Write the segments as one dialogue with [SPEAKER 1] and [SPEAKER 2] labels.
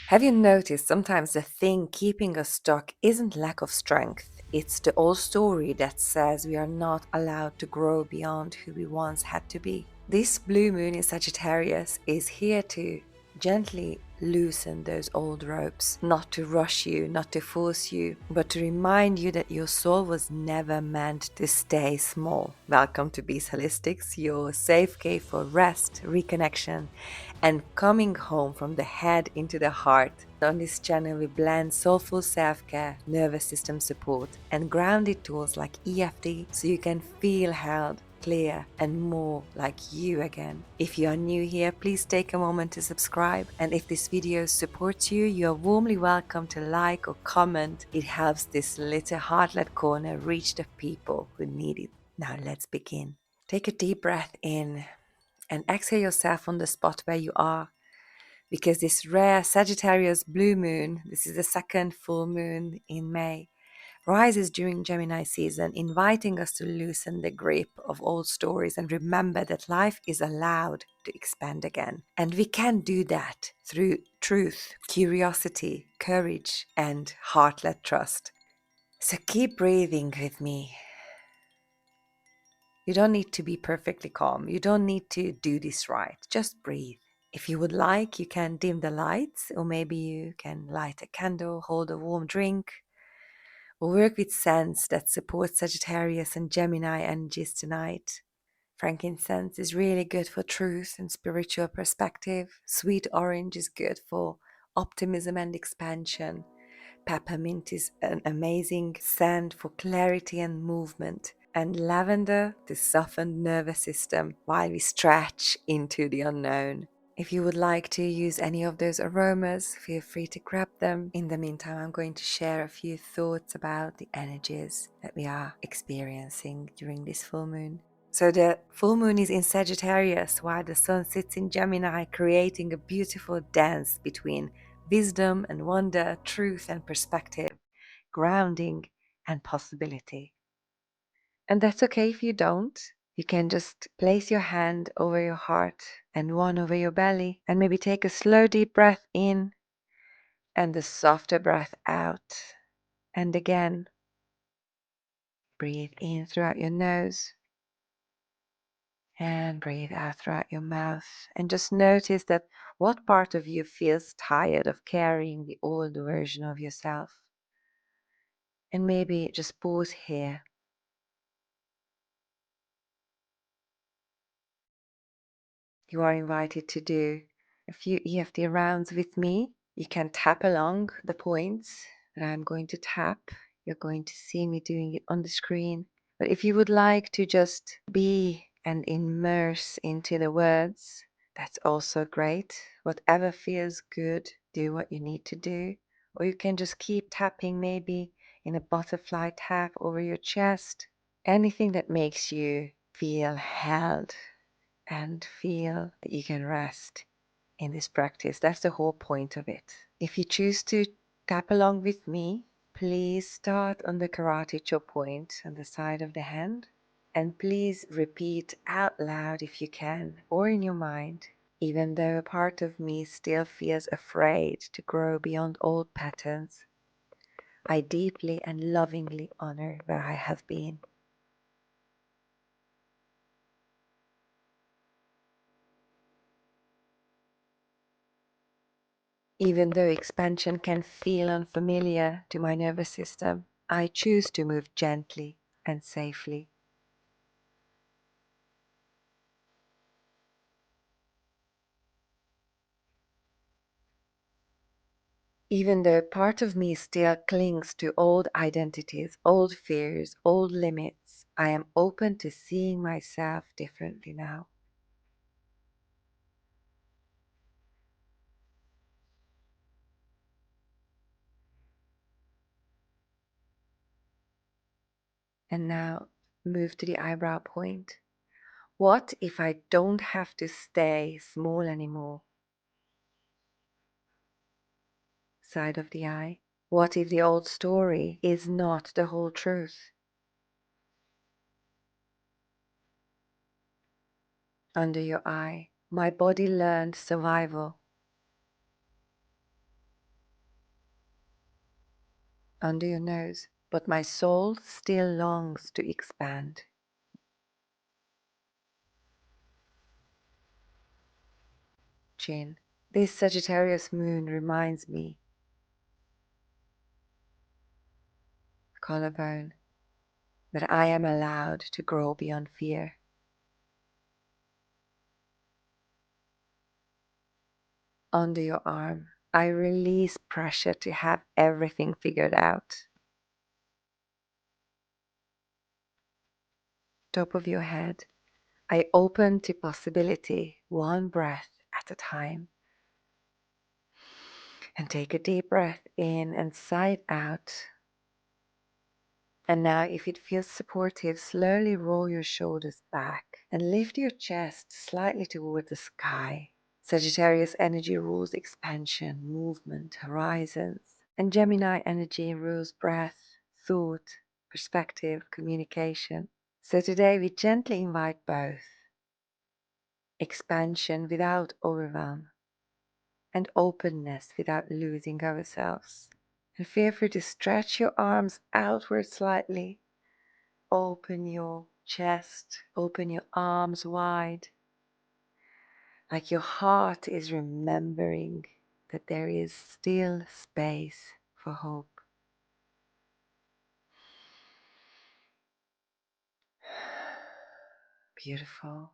[SPEAKER 1] Have you noticed sometimes the thing keeping us stuck isn't lack of strength? It's the old story that says we are not allowed to grow beyond who we once had to be. This blue moon in Sagittarius is here to gently loosen those old ropes, not to rush you, not to force you, but to remind you that your soul was never meant to stay small. Welcome to Beast Holistics, your safe cave for rest, reconnection, and coming home from the head into the heart. On this channel, we blend soulful self-care, nervous system support, and grounded tools like EFT so you can feel held, clear, and more like you again. If you are new here, please take a moment to subscribe. And if this video supports you, you are warmly welcome to like or comment. It helps this little heartlet corner reach the people who need it. Now let's begin. Take a deep breath in and exhale yourself on the spot where you are, because this rare Sagittarius Blue Moon, this is the second full moon in May, rises during Gemini season, inviting us to loosen the grip of old stories and remember that life is allowed to expand again. And we can do that through truth, curiosity, courage, and heart-led trust. So keep breathing with me. You don't need to be perfectly calm. You don't need to do this right. Just breathe. If you would like, you can dim the lights, or maybe you can light a candle, hold a warm drink, or work with scents that support Sagittarius and Gemini energies tonight. Frankincense is really good for truth and spiritual perspective. Sweet orange is good for optimism and expansion. Peppermint is an amazing scent for clarity and movement. And lavender to soften nervous system while we stretch into the unknown. If you would like to use any of those aromas, feel free to grab them. In the meantime, I'm going to share a few thoughts about the energies that we are experiencing during this full moon. So the full moon is in Sagittarius while the sun sits in Gemini, creating a beautiful dance between wisdom and wonder, truth and perspective, grounding and possibility. And that's okay if you don't. You can just place your hand over your heart and one over your belly, and maybe take a slow, deep breath in and a softer breath out. And again, breathe in throughout your nose and breathe out throughout your mouth. And just notice that what part of you feels tired of carrying the old version of yourself. And maybe just pause here. You are invited to do a few EFT rounds with me. You can tap along the points that I'm going to tap. You're going to see me doing it on the screen. But if you would like to just be and immerse into the words, that's also great. Whatever feels good, do what you need to do. Or you can just keep tapping, maybe in a butterfly tap over your chest. Anything that makes you feel held and feel that you can rest in this practice. That's the whole point of it. If you choose to tap along with me, please start on the karate chop point on the side of the hand. And please repeat out loud if you can, or in your mind, even though a part of me still feels afraid to grow beyond old patterns, I deeply and lovingly honor where I have been. Even though expansion can feel unfamiliar to my nervous system, I choose to move gently and safely. Even though part of me still clings to old identities, old fears, old limits, I am open to seeing myself differently now. And now move to the eyebrow point. What if I don't have to stay small anymore? Side of the eye. What if the old story is not the whole truth? Under your eye. My body learned survival. under your nose, but my soul still longs to expand. Chin. This Sagittarius moon reminds me, collarbone, that I am allowed to grow beyond fear. Under your arm, I release pressure to have everything figured out. Top of your head, I open to possibility, one breath at a time. And take a deep breath in and sigh it out. And now, if it feels supportive, slowly roll your shoulders back and lift your chest slightly toward the sky. Sagittarius energy rules expansion, movement, horizons. And Gemini energy rules breath, thought, perspective, communication. So today we gently invite both. Expansion without overwhelm, and openness without losing ourselves. And feel free to stretch your arms outward slightly. Open your chest, open your arms wide, like your heart is remembering that there is still space for hope. Beautiful.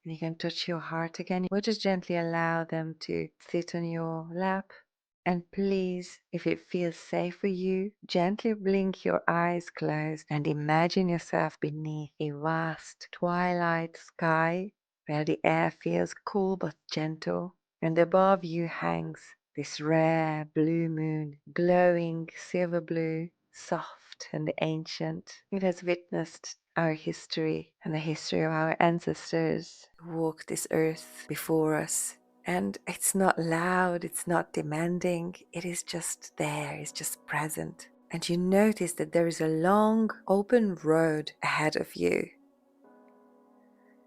[SPEAKER 1] And you can touch your heart again. We'll just gently allow them to sit on your lap. And please, if it feels safe for you, gently blink your eyes closed and imagine yourself beneath a vast twilight sky where the air feels cool but gentle, and above you hangs this rare blue moon, glowing silver blue, soft and ancient. It has witnessed our history and the history of our ancestors who walked this earth before us. And it's not loud, it's not demanding, it is just there, it's just present. And you notice that there is a long open road ahead of you.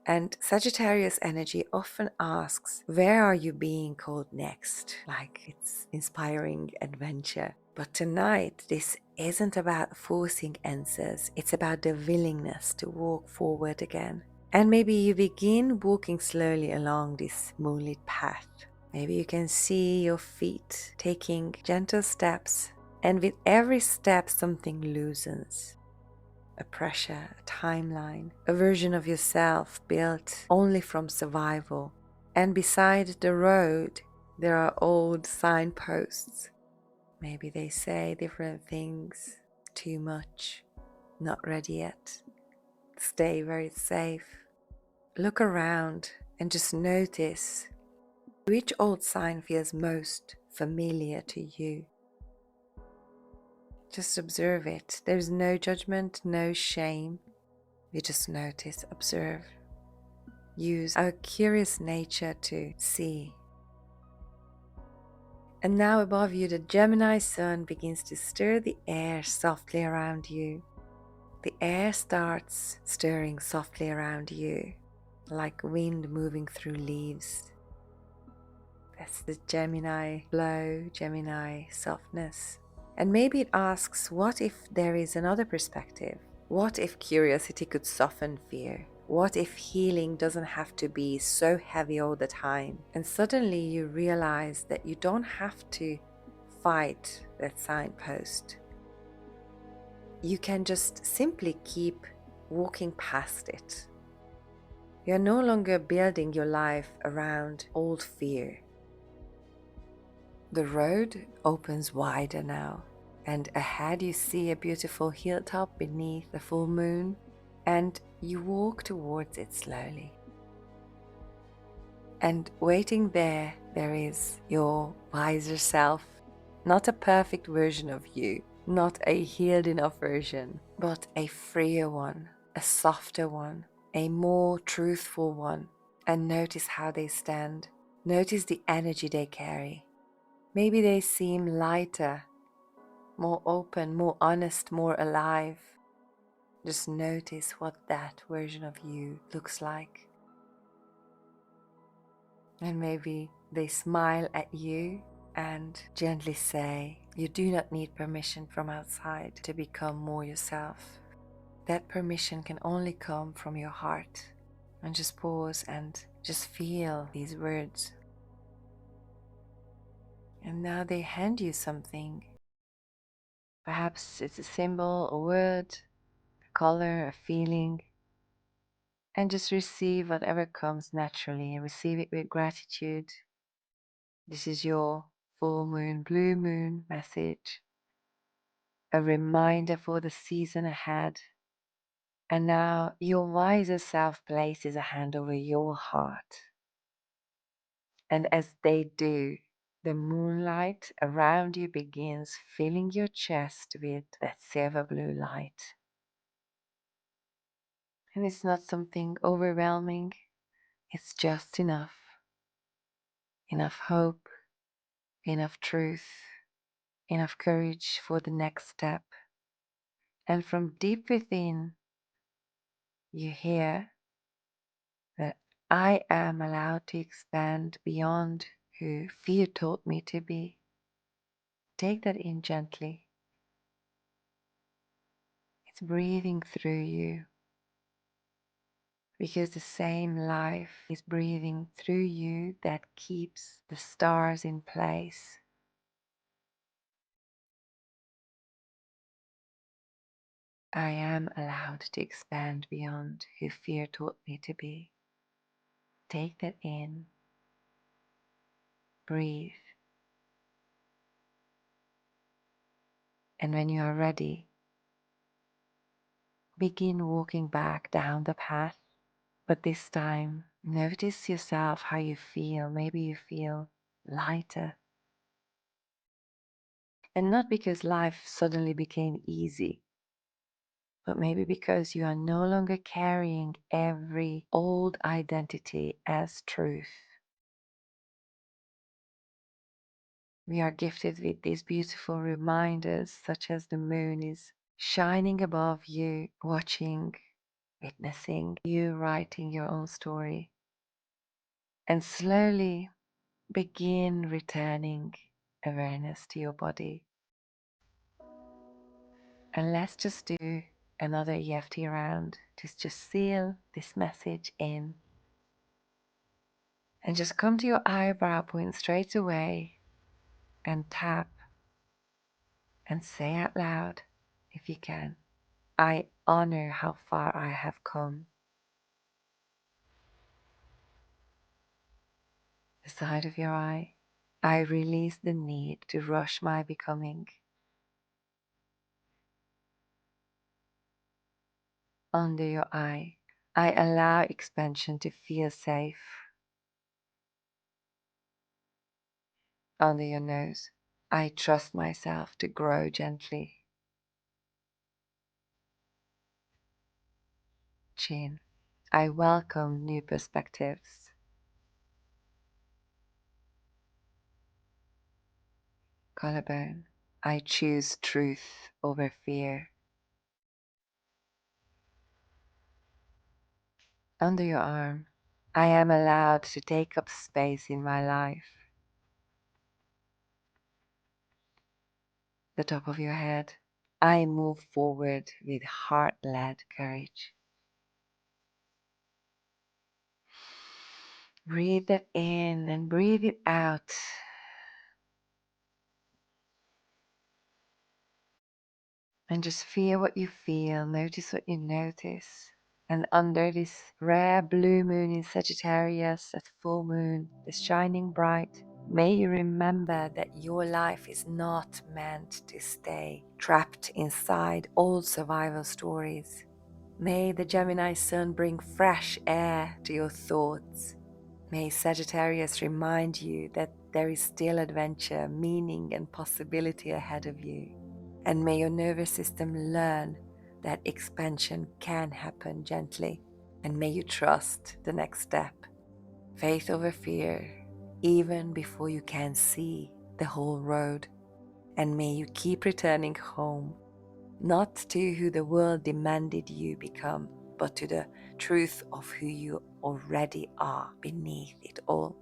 [SPEAKER 1] And Sagittarius energy often asks, where are you being called next? Like it's inspiring adventure. But tonight, this isn't about forcing answers, it's about the willingness to walk forward again. And maybe you begin walking slowly along this moonlit path. Maybe you can see your feet taking gentle steps, and with every step something loosens. A pressure, a timeline, a version of yourself built only from survival. And beside the road, there are old signposts. Maybe they say different things. Too much, not ready yet. Stay where it's safe. Look around and just notice which old sign feels most familiar to you. Just observe it. There's no judgment, no shame. We just notice, observe. Use our curious nature to see. And now above you, the Gemini Sun begins to stir the air softly around you. The air starts stirring softly around you, like wind moving through leaves. That's the Gemini flow, Gemini softness. And maybe it asks, what if there is another perspective? What if curiosity could soften fear? What if healing doesn't have to be so heavy all the time? And suddenly you realize that you don't have to fight that signpost. You can just simply keep walking past it. You're no longer building your life around old fear. The road opens wider now, and ahead you see a beautiful hilltop beneath the full moon, and you walk towards it slowly. And waiting there is your wiser self, not a perfect version of you, not a healed enough version, but a freer one, a softer one, a more truthful one. And notice how they stand. Notice the energy they carry. Maybe they seem lighter, more open, more honest, more alive. Just notice what that version of you looks like. And maybe they smile at you and gently say, you do not need permission from outside to become more yourself. That permission can only come from your heart. And just pause and just feel these words. And now they hand you something. Perhaps it's a symbol, a word, a color, a feeling. And just receive whatever comes naturally and receive it with gratitude. This is your full moon, blue moon message. A reminder for the season ahead. And now your wiser self places a hand over your heart. And as they do, the moonlight around you begins filling your chest with that silver blue light. And it's not something overwhelming, it's just enough. Enough hope, enough truth, enough courage for the next step. And from deep within, you hear that I am allowed to expand beyond who fear taught me to be. Take that in gently. It's breathing through you because the same life is breathing through you that keeps the stars in place. I am allowed to expand beyond who fear taught me to be. Take that in. Breathe. And when you are ready, begin walking back down the path. But this time, notice yourself how you feel. Maybe you feel lighter. And not because life suddenly became easy, but maybe because you are no longer carrying every old identity as truth. We are gifted with these beautiful reminders, such as the moon is shining above you, watching, witnessing you writing your own story. And slowly begin returning awareness to your body. And let's just do another EFT round to just seal this message in. And just come to your eyebrow point straight away and tap and say out loud, if you can, I honor how far I have come. The side of your eye, I release the need to rush my becoming. Under your eye, I allow expansion to feel safe. Under your nose, I trust myself to grow gently. Chin, I welcome new perspectives. Collarbone, I choose truth over fear. Under your arm, I am allowed to take up space in my life. The top of your head, I move forward with heart-led courage. Breathe it in and breathe it out. And just feel what you feel, notice what you notice. And under this rare blue moon in Sagittarius at full moon, this shining bright, may you remember that your life is not meant to stay trapped inside old survival stories. May the Gemini Sun bring fresh air to your thoughts. May Sagittarius remind you that there is still adventure, meaning, and possibility ahead of you. And may your nervous system learn that expansion can happen gently. And may you trust the next step. Faith over fear, even before you can see the whole road. And may you keep returning home, not to who the world demanded you become, but to the truth of who you already are beneath it all.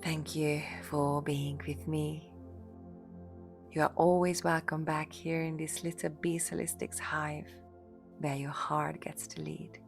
[SPEAKER 1] Thank you for being with me. You are always welcome back here in this little Bees Holistics hive where your heart gets to lead.